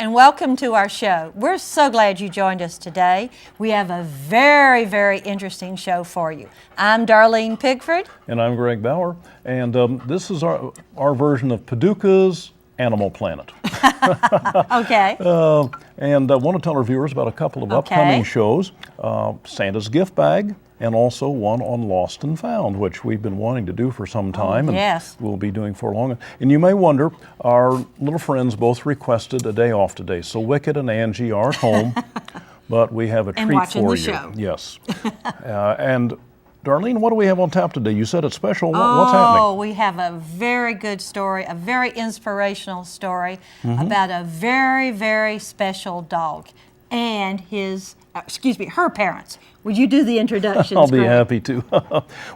and welcome to our show. We're so glad you joined us today. We have a very, very interesting show for you. I'm Darleen Pigford. And I'm Greg Baur, and this is our version of Paducah's Animal Planet. Okay. And I want to tell our viewers about a couple of upcoming shows, Santa's Gift Bag, and also one on Lost and Found, which we've been wanting to do for some time, and we'll be doing for long. And you may wonder, our little friends both requested a day off today, so Wicked and Angie are at home, but we have a treat for you. And watching the show. Yes. And Darlene, what do we have on tap today? You said it's special. What's happening? Oh, we have a very good story, a very inspirational story about a very, very special dog and her parents. Would you do the introductions, I'll be Greg? happy to.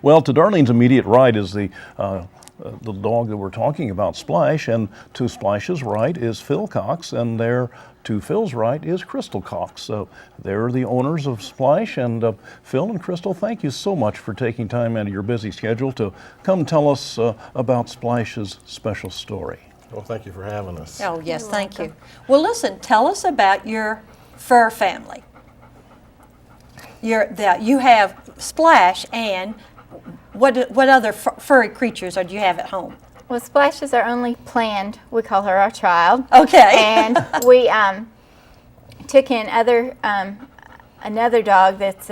Well, to Darlene's immediate right is the dog that we're talking about, Splash, and to Splash's right is Phil Cox, and there to Phil's right is Crystal Cox. So they're the owners of Splash, and Phil and Crystal, thank you so much for taking time out of your busy schedule to come tell us about Splash's special story. Well, thank you for having us. Oh, yes, thank you. Well, listen, tell us about your fur family. You have Splash, and what other furry creatures do you have at home? Well, Splash is our only planned. We call her our child. Okay. And we took in another dog that's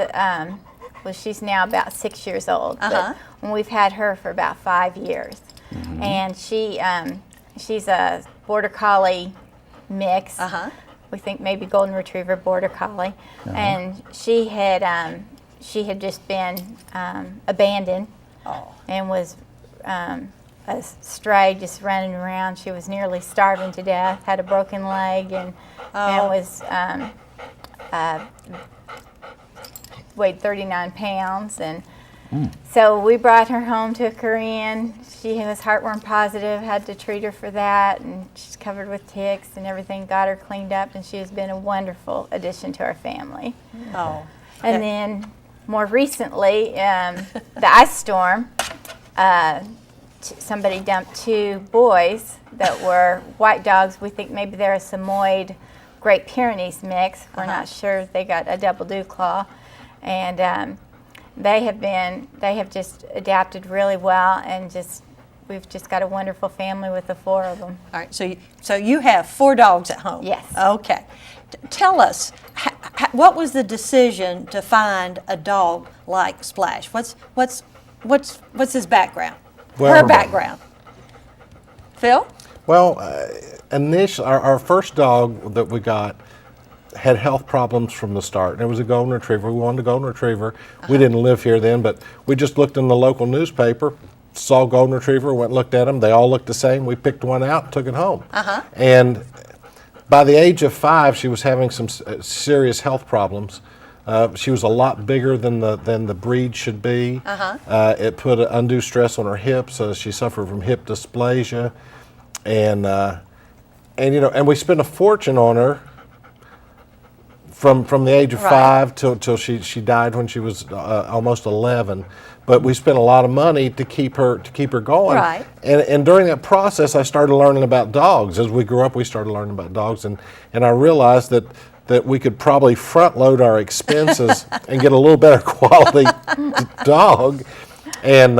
she's now about 6 years old. But we've had her for about 5 years, and she's a border collie mix. We think maybe golden retriever, border collie, and she had just been abandoned and was a stray, just running around. She was nearly starving to death, had a broken leg, and was weighed 39 pounds, and so we brought her home, took her in. She was heartworm positive, had to treat her for that, and she's covered with ticks and everything, got her cleaned up, and she has been a wonderful addition to our family. Oh. And then more recently, the ice storm, somebody dumped 2 boys that were white dogs. We think maybe they're a Samoyed Great Pyrenees mix. We're not sure. They got a double dew claw, and they have just adapted really well, and we've just got a wonderful family with the 4 of them. All right, so you have 4 dogs at home. Yes. Okay. Tell us, what was the decision to find a dog like Splash? What's his background? Her background. Phil? Well, initially, our first dog that we got had health problems from the start. And it was a golden retriever. We wanted a golden retriever. We didn't live here then, but we just looked in the local newspaper, saw golden retriever, went and looked at them. They all looked the same. We picked one out and took it home. And by the age of 5, she was having some serious health problems. She was a lot bigger than the breed should be. It put undue stress on her hips. She suffered from hip dysplasia, and we spent a fortune on her from the age of 5 till she died when she was almost 11. But we spent a lot of money to keep her going. Right. And during that process, I started learning about dogs. As we grew up, we started learning about dogs, and I realized that we could probably front load our expenses and get a little better quality dog, and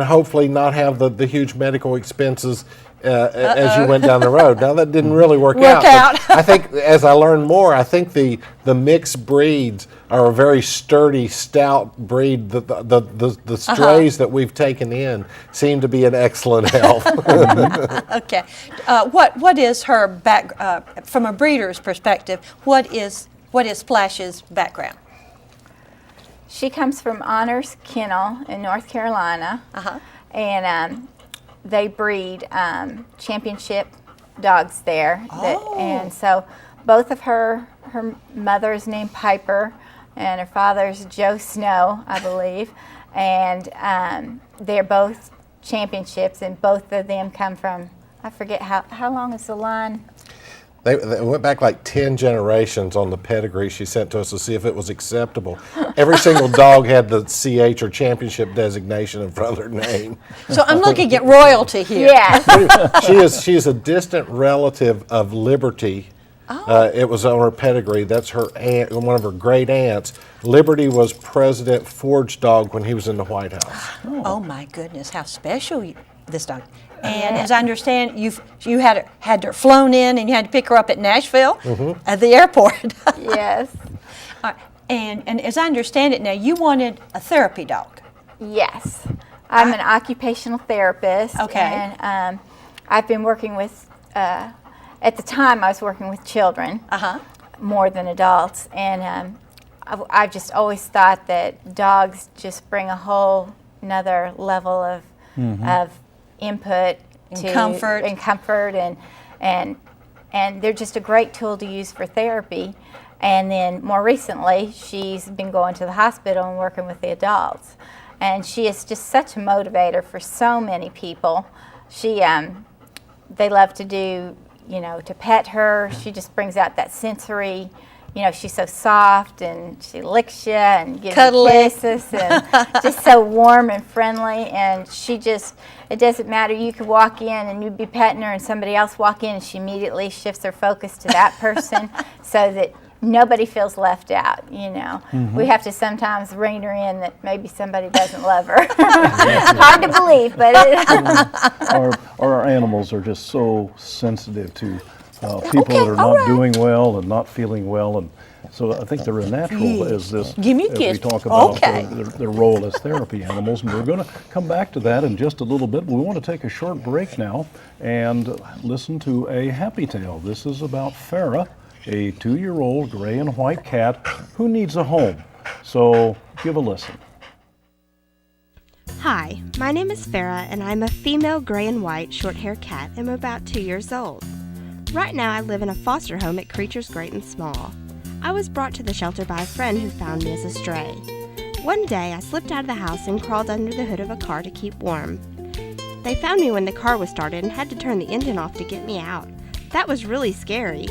hopefully not have the huge medical expenses as you went down the road. Now that didn't really work out. I think as I learned more, I think the mixed breeds are a very sturdy, stout breed. The strays that we've taken in seem to be in excellent health. Okay. What is her back from a breeder's perspective? What is Splash's background? She comes from Honors Kennel in North Carolina, and they breed championship dogs there. And so both of her mother is named Piper, and her father's Joe Snow, I believe. And they're both championships, and both of them come from, I forget how long is the line? They went back like 10 generations on the pedigree she sent to us to see if it was acceptable. Every single dog had the CH or championship designation in front of their name. So I'm looking at royalty here. Yes. She is a distant relative of Liberty. It was on her pedigree. That's her aunt, one of her great aunts. Liberty was President Ford's dog when he was in the White House. Oh my goodness, how special this dog. And as I understand, you had her flown in, and you had to pick her up at Nashville at the airport. Yes. All right. And as I understand it now, you wanted a therapy dog. Yes. I'm an occupational therapist. Okay. And I've been working with, at the time I was working with children more than adults. And I've just always thought that dogs just bring a whole another level of input And comfort. And they're just a great tool to use for therapy. And then more recently, she's been going to the hospital and working with the adults. And she is just such a motivator for so many people. They love to do, to pet her. She just brings out that sensory, she's so soft, and she licks you and gives Cuddly. you kisses, and just so warm and friendly. And it doesn't matter. You could walk in and you'd be petting her, and somebody else walk in, and she immediately shifts her focus to that person so that nobody feels left out. We have to sometimes rein her in that maybe somebody doesn't love her. Hard to believe, but Our animals are just so sensitive to people that are not doing well and not feeling well, and so I think they're a natural as this. Give me a as kiss. we talk about Okay. their role as therapy animals, and we're going to come back to that in just a little bit. We want to take a short break now and listen to a happy tale. This is about Farah, a 2-year-old gray and white cat who needs a home. So give a listen. Hi, my name is Farah, and I'm a female gray and white short-haired cat. I'm about 2 years old. Right now, I live in a foster home at Creatures Great and Small. I was brought to the shelter by a friend who found me as a stray. One day, I slipped out of the house and crawled under the hood of a car to keep warm. They found me when the car was started and had to turn the engine off to get me out. That was really scary.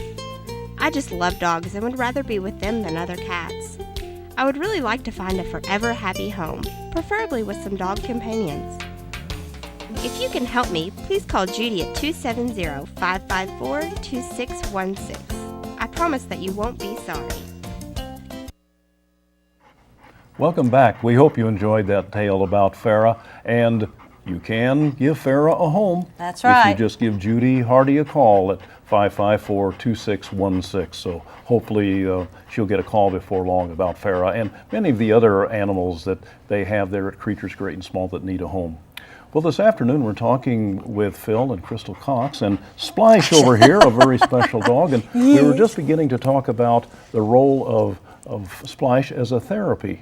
I just love dogs and would rather be with them than other cats. I would really like to find a forever happy home, preferably with some dog companions. If you can help me, please call Judy at 270-554-2616. I promise that you won't be sorry. Welcome back. We hope you enjoyed that tale about Farah, and you can give Farah a home. That's right. If you just give Judy Hardy a call at 554-2616. So hopefully she'll get a call before long about Farah and many of the other animals that they have there at Creatures Great and Small that need a home. Well, this afternoon we're talking with Phil and Crystal Cox and Splash over here, a very special dog, and we were just beginning to talk about the role of Splash as a therapy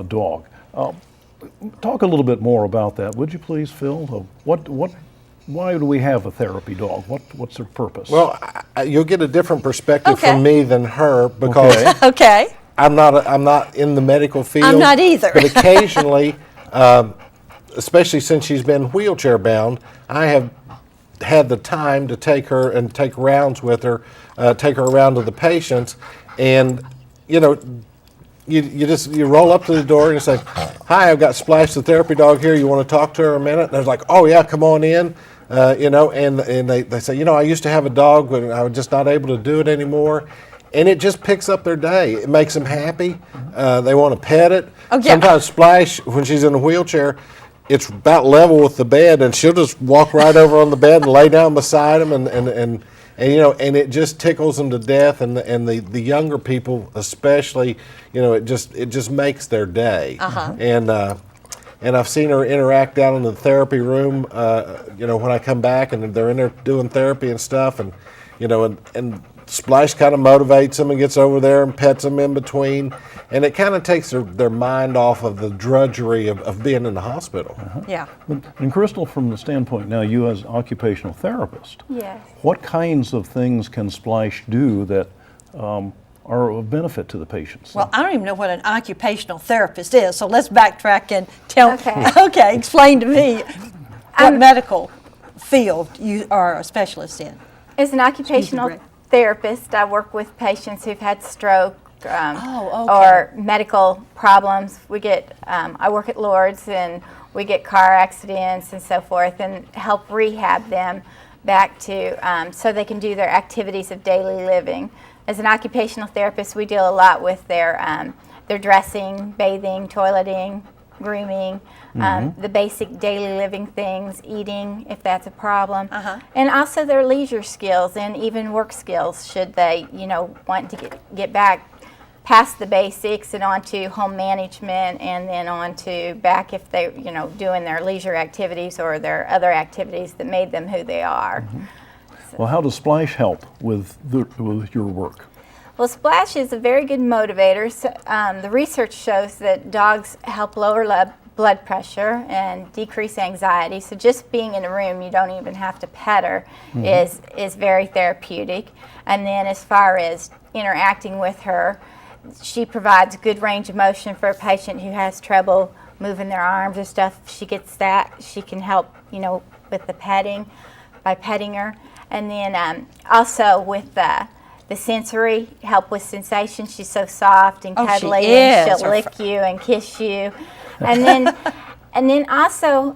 dog. Talk a little bit more about that, would you please, Phil? Why do we have a therapy dog? What's their purpose? Well, you'll get a different perspective Okay. from me than her because Okay. I'm not in the medical field. I'm not either. But occasionally, especially since she's been wheelchair bound, I have had the time to take her and take rounds with her, take her around to the patients, and you roll up to the door and you say, "Hi, I've got Splash the therapy dog here. You want to talk to her a minute?" And they're like, "Oh yeah, come on in." And they say, I used to have a dog, but I was just not able to do it anymore. And it just picks up their day. It makes them happy. They want to pet it. Oh, yeah. Sometimes Splash, when she's in a wheelchair, it's about level with the bed, and she'll just walk right over on the bed and lay down beside them, and it just tickles them to death. And the younger people, especially, it just makes their day. And I've seen her interact down in the therapy room, when I come back and they're in there doing therapy and stuff, and Splash kind of motivates them and gets over there and pets them in between, and it kind of takes their mind off of the drudgery of being in the hospital. Yeah. And Crystal, from the standpoint now, you as an occupational therapist, yes. what kinds of things can Splash do that are of benefit to the patients? Well, I don't even know what an occupational therapist is, so let's backtrack and tell. Okay. Explain to me what medical field you are a specialist in. As an occupational therapist. I work with patients who've had stroke Oh, okay. or medical problems. I work at Lourdes, and we get car accidents and so forth, and help rehab them back to so they can do their activities of daily living. As an occupational therapist, we deal a lot with their dressing, bathing, toileting, grooming, the basic daily living things, eating if that's a problem, and also their leisure skills and even work skills should they, want to get back past the basics and onto home management, and then onto back if they, doing their leisure activities or their other activities that made them who they are. Well, how does Splash help with your work? Well, Splash is a very good motivator. So, the research shows that dogs help lower blood pressure and decrease anxiety. So just being in a room, you don't even have to pet her, is very therapeutic. And then as far as interacting with her, she provides good range of motion for a patient who has trouble moving their arms or stuff. If she gets that, she can help, with the petting, by petting her. And then also with the sensory, help with sensation. She's so soft and cuddly, and she'll lick you and kiss you. And then also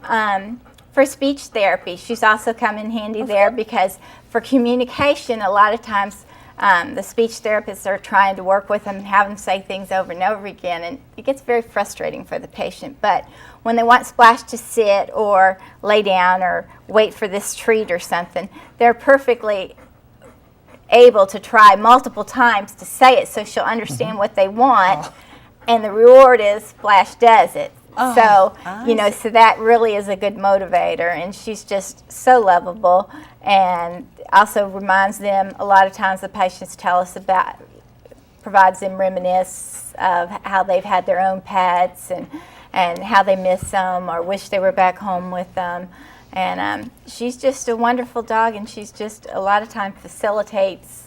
for speech therapy, she's also come in handy there, because for communication, a lot of times the speech therapists are trying to work with them and have them say things over and over again, and it gets very frustrating for the patient. But when they want Splash to sit or lay down or wait for this treat or something, they're perfectly able to try multiple times to say it so she'll understand what they want, and the reward is Splash does it. So that really is a good motivator, and she's just so lovable, and also reminds them, a lot of times the patients tell us about, provides them reminisce of how they've had their own pets and how they miss them or wish they were back home with them. And she's just a wonderful dog, and she's just a lot of time facilitates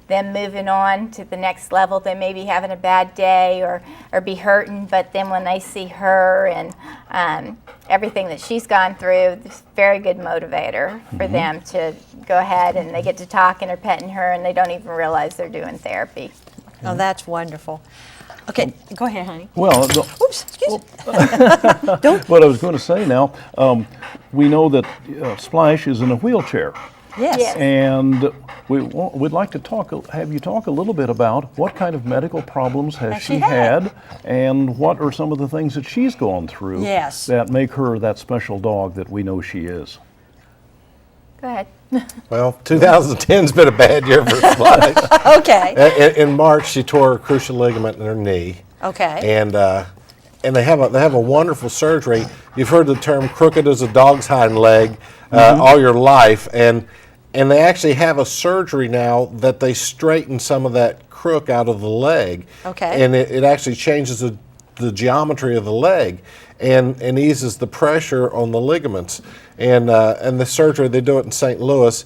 them moving on to the next level. They may be having a bad day or be hurting, but then when they see her and everything that she's gone through, it's a very good motivator for them to go ahead, and they get to talking or petting her, and they don't even realize they're doing therapy. Oh, that's wonderful. Okay, go ahead, honey. Well, Oops, excuse me. what I was going to say now, we know that Splash is in a wheelchair. Yes. And we'd like to have you talk a little bit about what kind of medical problems has she had, and what are some of the things that she's gone through that make her that special dog that we know she is. Go ahead. Well, 2010's been a bad year for Splash. Okay. In March, she tore a cruciate ligament in her knee. Okay. And they have a wonderful surgery. You've heard the term "crooked as a dog's hind leg" all your life, and they actually have a surgery now that they straighten some of that crook out of the leg. Okay. And it actually changes the geometry of the leg, and eases the pressure on the ligaments. And the surgery, they do it in St. Louis,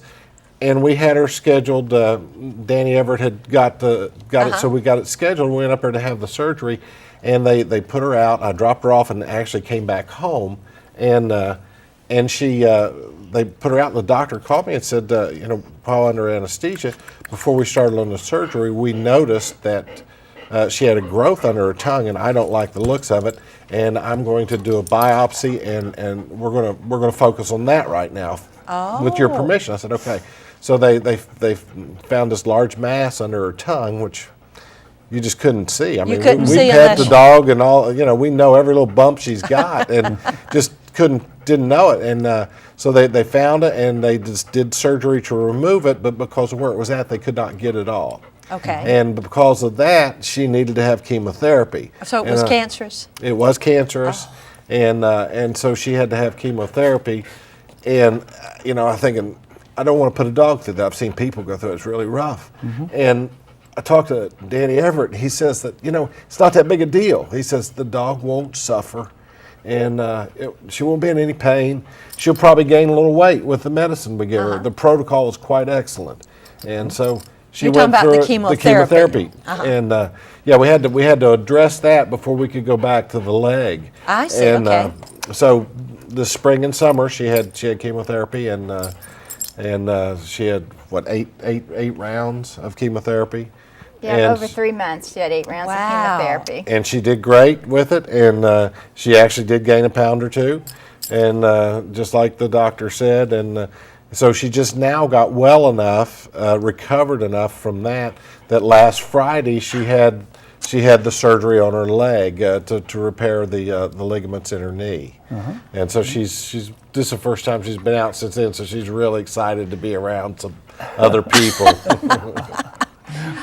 and we had her scheduled. Danny Everett had got it, so we got it scheduled. We went up there to have the surgery, and they put her out. I dropped her off and actually came back home, and she they put her out, and the doctor called me and said, while under anesthesia, before we started on the surgery, we noticed that she had a growth under her tongue, and I don't like the looks of it, and I'm going to do a biopsy, and we're gonna focus on that right now, with your permission. I said, okay. So they found this large mass under her tongue, which you just couldn't see. I mean, we pet the dog and all. We know every little bump she's got, and just didn't know it. And so they found it, and they just did surgery to remove it, but because of where it was at, they could not get it all. Okay. And because of that, she needed to have chemotherapy. So it was cancerous? It was cancerous, and so she had to have chemotherapy. And I'm thinking, I don't want to put a dog through that. I've seen people go through it. It's really rough. And I talked to Danny Everett, and he says that, it's not that big a deal. He says the dog won't suffer, and she won't be in any pain. She'll probably gain a little weight with the medicine we give her. The protocol is quite excellent. And so she went through the chemotherapy. And we had to address that before we could go back to the leg. I see. And so this spring and summer she had chemotherapy, and she had eight rounds of chemotherapy. Yeah, And over 3 months she had 8 rounds Wow. of chemotherapy. And she did great with it, and she actually did gain a pound or two, and just like the doctor said, and so she just now got well enough, recovered enough from that last Friday she had the surgery on her leg to repair the ligaments in her knee, and so she's this is the first time she's been out since then, so she's really excited to be around some other people.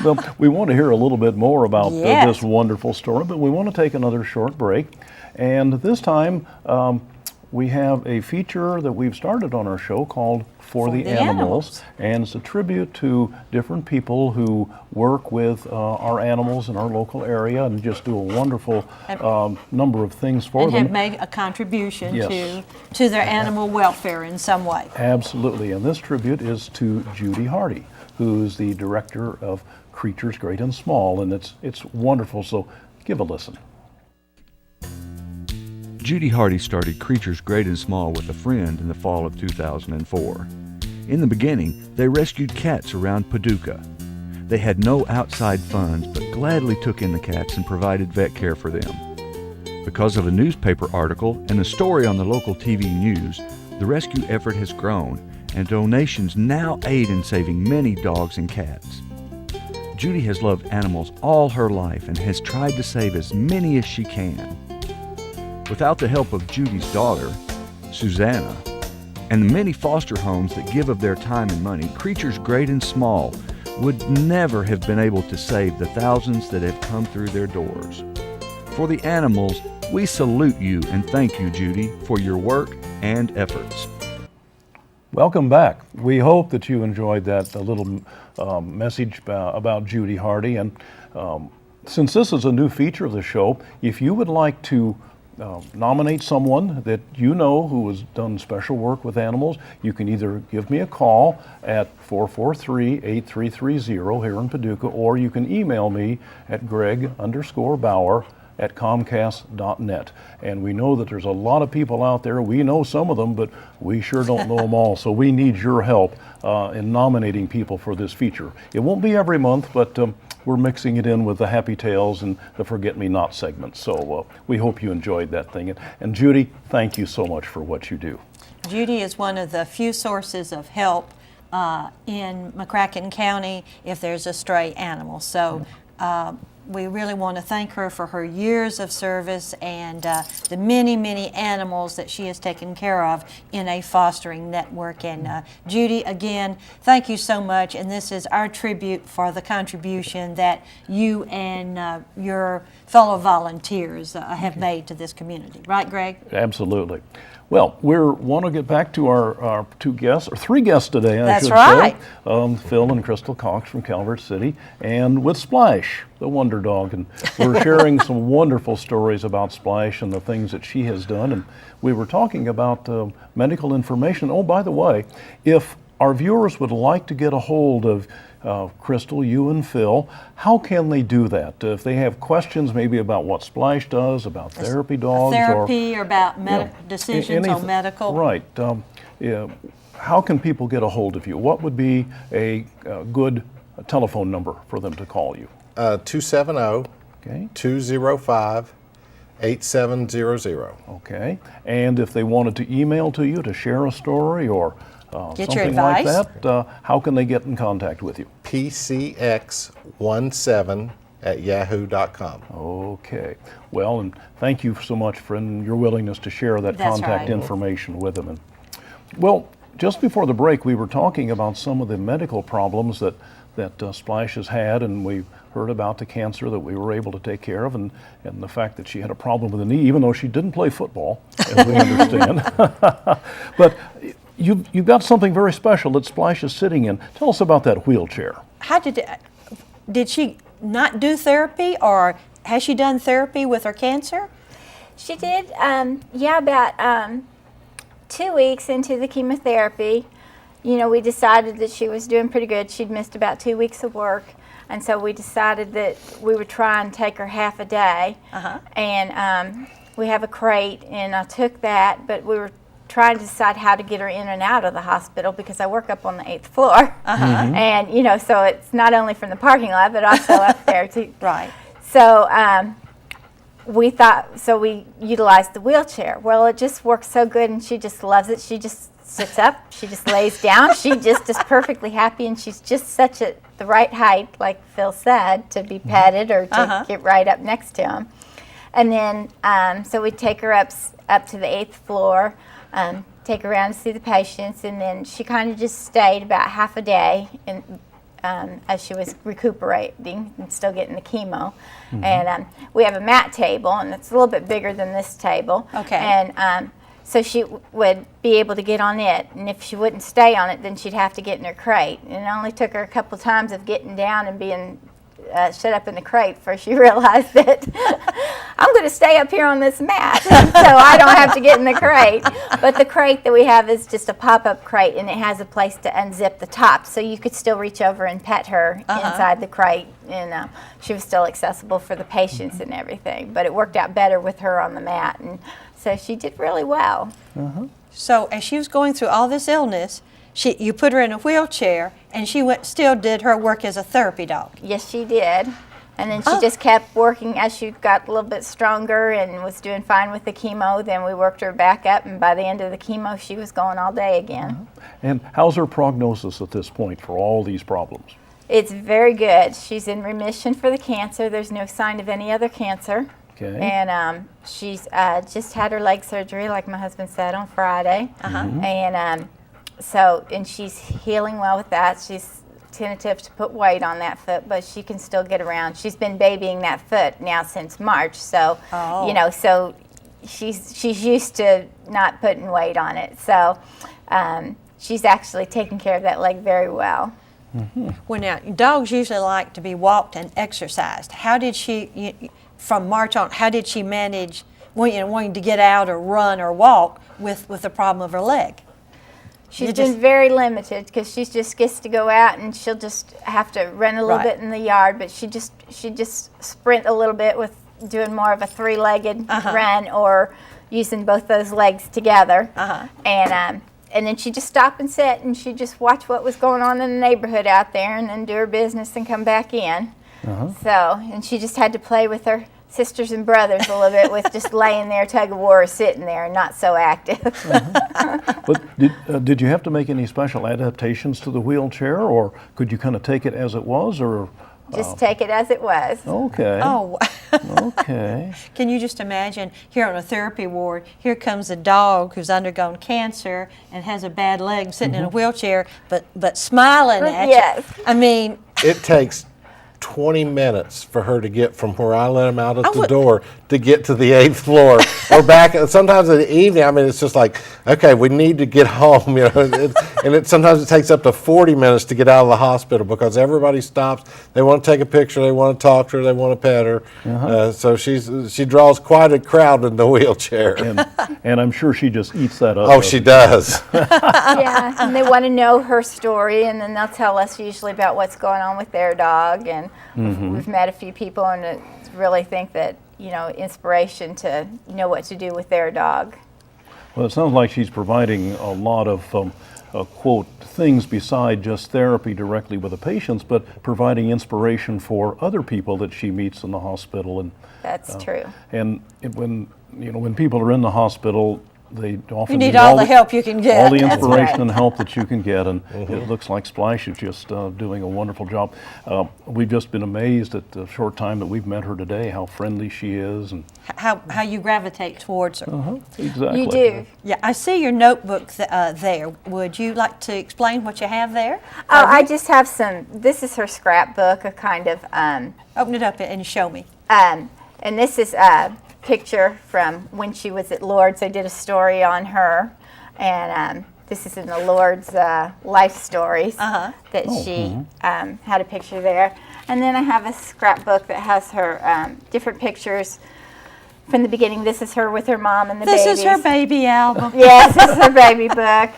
Well, we want to hear a little bit more about Yes. this wonderful story, but we want to take another short break. And this time, we have a feature that we've started on our show called For the Animals. And it's a tribute to different people who work with our animals in our local area and just do a wonderful number of things for And them. have made a contribution Yes. to their animal welfare in some way. Absolutely, and this tribute is to Judy Hardy, who's the director of Creatures Great and Small, and it's wonderful, so give a listen. Judy Hardy started Creatures Great and Small with a friend in the fall of 2004. In the beginning, they rescued cats around Paducah. They had no outside funds, but gladly took in the cats and provided vet care for them. Because of a newspaper article and a story on the local TV news, the rescue effort has grown, and donations now aid in saving many dogs and cats. Judy has loved animals all her life and has tried to save as many as she can. Without the help of Judy's daughter, Susanna, and the many foster homes that give of their time and money, Creatures Great and Small would never have been able to save the thousands that have come through their doors. For the animals, we salute you and thank you, Judy, for your work and efforts. Welcome back. We hope that you enjoyed that little message about Judy Hardy. And since this is a new feature of the show, if you would like to nominate someone that you know who has done special work with animals, you can either give me a call at 443-8330 here in Paducah, or you can email me at greg_Baur@comcast.net. And we know that there's a lot of people out there. We know some of them, but we sure don't know them all. So we need your help in nominating people for this feature. It won't be every month, but we're mixing it in with the Happy Tales and the Forget-Me-Not segments. So we hope you enjoyed that thing. And Judy, thank you so much for what you do. Judy is one of the few sources of help in McCracken County if there's a stray animal. So we really want to thank her for her years of service and the many, many animals that she has taken care of in a fostering network. And Judy, again, thank you so much. And this is our tribute for the contribution that you and your fellow volunteers have made to this community. Right, Greg? Absolutely. Well, we want to get back to our two guests, or three guests today, I should right. say. Phil and Crystal Cox from Calvert City, and with Splash, the Wonder Dog. And we're sharing some wonderful stories about Splash and the things that she has done. And we were talking about medical information. Oh, by the way, if our viewers would like to get a hold of Crystal, you and Phil, how can they do that? If they have questions maybe about what Splash does, about therapy dogs, Therapy or about Yeah, decisions on medical. Right. How can people get a hold of you? What would be a good telephone number for them to call you? 270-205-8700. Okay. And if they wanted to email to you to share a story or Get your something like advice. that, how can they get in contact with you? PCX17@yahoo.com. Okay. Well, and thank you so much for your willingness to share that That's contact right. information with them. And, well, just before the break, we were talking about some of the medical problems that Splash has had, and we heard about the cancer that we were able to take care of, and the fact that she had a problem with the knee, even though she didn't play football, as we understand. But you've got something very special that Splash is sitting in. Tell us about that wheelchair. How did she not do therapy, or has she done therapy with her cancer? She did, about 2 weeks into the chemotherapy, we decided that she was doing pretty good. She'd missed about 2 weeks of work, and so we decided that we would try and take her half a day. And we have a crate, and I took that, but we were trying to decide how to get her in and out of the hospital because I work up on the 8th floor. And, you know, so it's not only from the parking lot, but also up there too. Right. So we utilized the wheelchair. Well, it just works so good, and she just loves it. She just sits up, she just lays down, she just is perfectly happy, and she's just such the right height, like Phil said, to be petted or to get right up next to him. And then, so we take her up to the 8th floor, take her around to see the patients, and then she kind of just stayed about half a day as she was recuperating and still getting the chemo. And we have a mat table, and it's a little bit bigger than this table. Okay. And so she would be able to get on it, and if she wouldn't stay on it, then she'd have to get in her crate. And it only took her a couple times of getting down and being shut up in the crate before she realized that I'm going to stay up here on this mat so I don't have to get in the crate. But the crate that we have is just a pop-up crate, and it has a place to unzip the top, so you could still reach over and pet her inside the crate, and she was still accessible for the patients and everything. But it worked out better with her on the mat, and so she did really well. So as she was going through all this illness, you put her in a wheelchair, and she still did her work as a therapy dog. Yes, she did. And then she just kept working as she got a little bit stronger and was doing fine with the chemo. Then we worked her back up, and by the end of the chemo, she was going all day again. And how's her prognosis at this point for all these problems? It's very good. She's in remission for the cancer. There's no sign of any other cancer. Okay. And she's just had her leg surgery, like my husband said, on Friday. And and she's healing well with that. She's tentative to put weight on that foot, but she can still get around. She's been babying that foot now since March, so you know, so she's used to not putting weight on it. So she's actually taking care of that leg very well. Well, now, dogs usually like to be walked and exercised. How did she, from March on, how did she manage wanting to get out or run or walk with the problem of her leg? She's been very limited because she just gets to go out and she'll just have to run a little bit in the yard, but she just sprint a little bit with doing more of a three-legged run or using both those legs together. And then she'd just stop and sit, and she'd just watch what was going on in the neighborhood out there and then do her business and come back in. So, and she just had to play with her sisters and brothers a little bit with just laying there tug of war or sitting there and not so active. But did you have to make any special adaptations to the wheelchair, or could you kind of take it as it was, or? Just take it as it was. Okay. Oh. Okay. Can you just imagine here on a therapy ward, here comes a dog who's undergone cancer and has a bad leg sitting in a wheelchair, but smiling at Yes. you. I mean, It takes 20 minutes for her to get from where I let him out at the door to get to the 8th floor or back. Sometimes in the evening, I mean, it's just like, okay, we need to get home, you know. Sometimes it takes up to 40 minutes to get out of the hospital because everybody stops. They want to take a picture. They want to talk to her. They want to pet her. So she draws quite a crowd in the wheelchair. And I'm sure she just eats that up. Oh, she does. Yeah, and they want to know her story, and then they'll tell us usually about what's going on with their dog. And we've met a few people and really think that, you know, inspiration to know what to do with their dog. Well, it sounds like she's providing a lot of, quote, things beside just therapy directly with the patients, but providing inspiration for other people that she meets in the hospital. And That's true. And when people are in the hospital, they often you need all the help you can get. all the inspiration and help that you can get, and it looks like Splash is just doing a wonderful job. We've just been amazed at the short time that we've met her today, how friendly she is, and how you gravitate towards her. exactly. You do. Yeah, I see your notebook there. Would you like to explain what you have there? Oh, I just have this is her scrapbook, a kind of, Open it up and show me. and this is a picture from when she was at Lourdes. I did a story on her, and this is in the Lourdes life stories that she had a picture there. And then I have a scrapbook that has her different pictures from the beginning. This is her with her mom and the babies. This is her baby album. Yes, this is her baby book.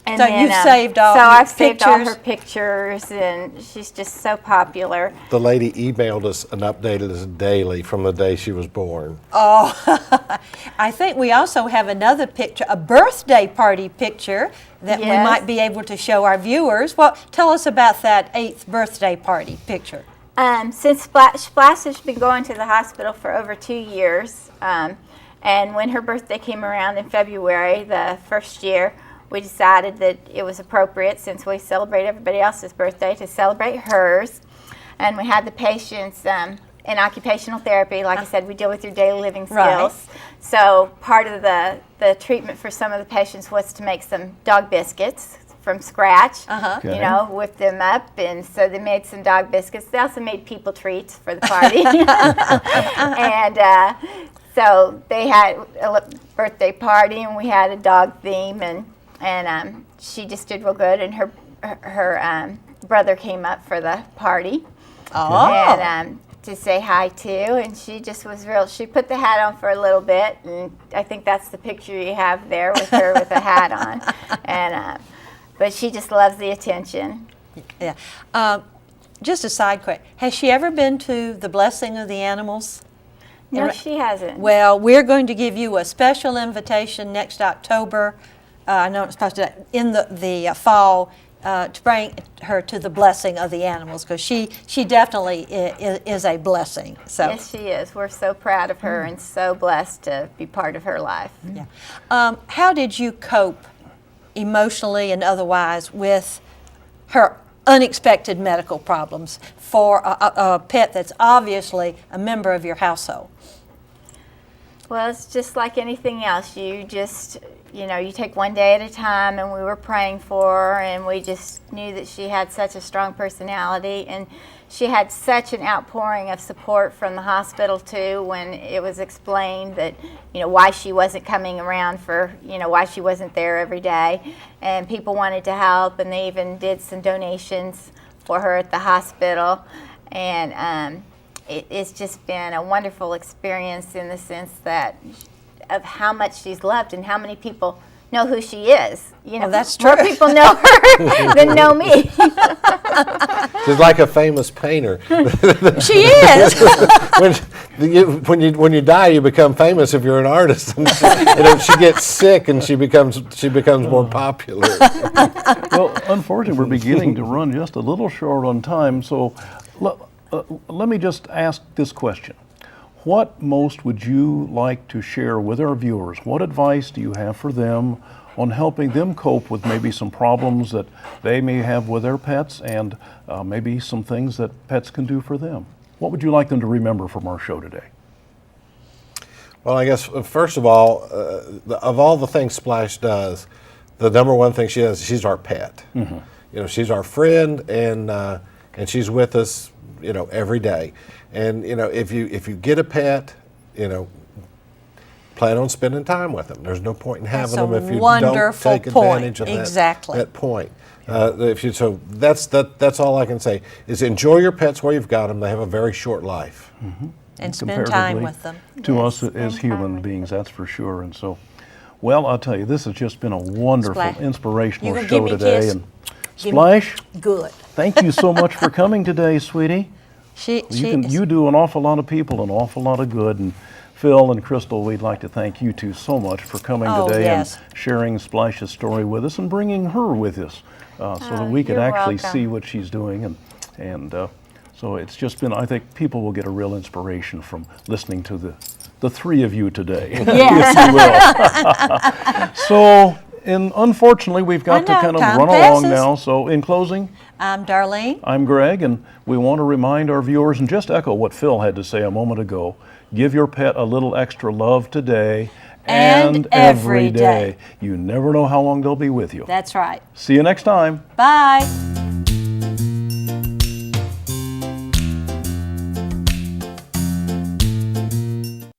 And So you've saved all So your I've saved all pictures? her pictures, and she's just so popular. The lady emailed us and updated us daily from the day she was born. I think we also have another picture, a birthday party picture that we Yes. might be able to show our viewers. Well, tell us about that 8th birthday party picture. Since Splash has been going to the hospital for over 2 years, and when her birthday came around in February, the first year, we decided that it was appropriate, since we celebrate everybody else's birthday, to celebrate hers. And we had the patients in occupational therapy. Like I said, we deal with your daily living skills. Right. So part of the treatment for some of the patients was to make some dog biscuits from scratch. Okay. You know, whip them up, and so they made some dog biscuits. They also made people treats for the party. And so they had a birthday party, and we had a dog theme, and she just did real good, and her brother came up for the party. Oh. And to say hi to, and she just was real. She put the hat on for a little bit, and I think that's the picture you have there with her with the hat on. And but she just loves the attention. Yeah. Just a side question. Has she ever been to the Blessing of the Animals? No, she hasn't. Well, we're going to give you a special invitation next October. I know it's supposed to in the fall to bring her to the Blessing of the Animals, because she definitely is a blessing. So Yes, she is. We're so proud of her and so blessed to be part of her life. yeah. How did you cope emotionally and otherwise with her unexpected medical problems for a pet that's obviously a member of your household? Well, it's just like anything else. You just, you take one day at a time, and we were praying for her, and we just knew that she had such a strong personality, and she had such an outpouring of support from the hospital too, when it was explained that, why she wasn't coming around for, why she wasn't there every day. And people wanted to help, and they even did some donations for her at the hospital. And it's just been a wonderful experience in the sense of how much she's loved and how many people know who she is. Well, that's more true. people know her than know me. She's like a famous painter. She is. when you die, you become famous if you're an artist. And she gets sick, and she becomes more popular. Well, unfortunately, we're beginning to run just a little short on time, so let me just ask this question. What most would you like to share with our viewers? What advice do you have for them on helping them cope with maybe some problems that they may have with their pets, and maybe some things that pets can do for them? What would you like them to remember from our show today? Well, I guess first of all, of all the things Splash does, the number one thing she does, she's our pet. Mm-hmm. She's our friend, and she's with us, every day. And if you get a pet, plan on spending time with them. There's no point in having them if you don't take advantage of that point. So that's all I can say is enjoy your pets while you've got them. They have a very short life. Mm-hmm. And spend time with them. To us as human beings, that's for sure. And so, well, I'll tell you, this has just been a wonderful, Splash. inspirational You gonna show give me a today. kiss? And Splash, Good. thank you so much for coming today, sweetie. You do an awful lot of people an awful lot of good. And Phil and Crystal, we'd like to thank you two so much for coming today yes. and sharing Splash's story with us and bringing her with us so that we could you're actually welcome. see what she's doing. And so it's just been, I think people will get a real inspiration from listening to the three of you today, if you will. So, unfortunately, we've got to kind of time run passes. along now. So in closing, I'm Darlene. I'm Greg, and we want to remind our viewers and just echo what Phil had to say a moment ago. Give your pet a little extra love today And every day. You never know how long they'll be with you. That's right. See you next time. Bye.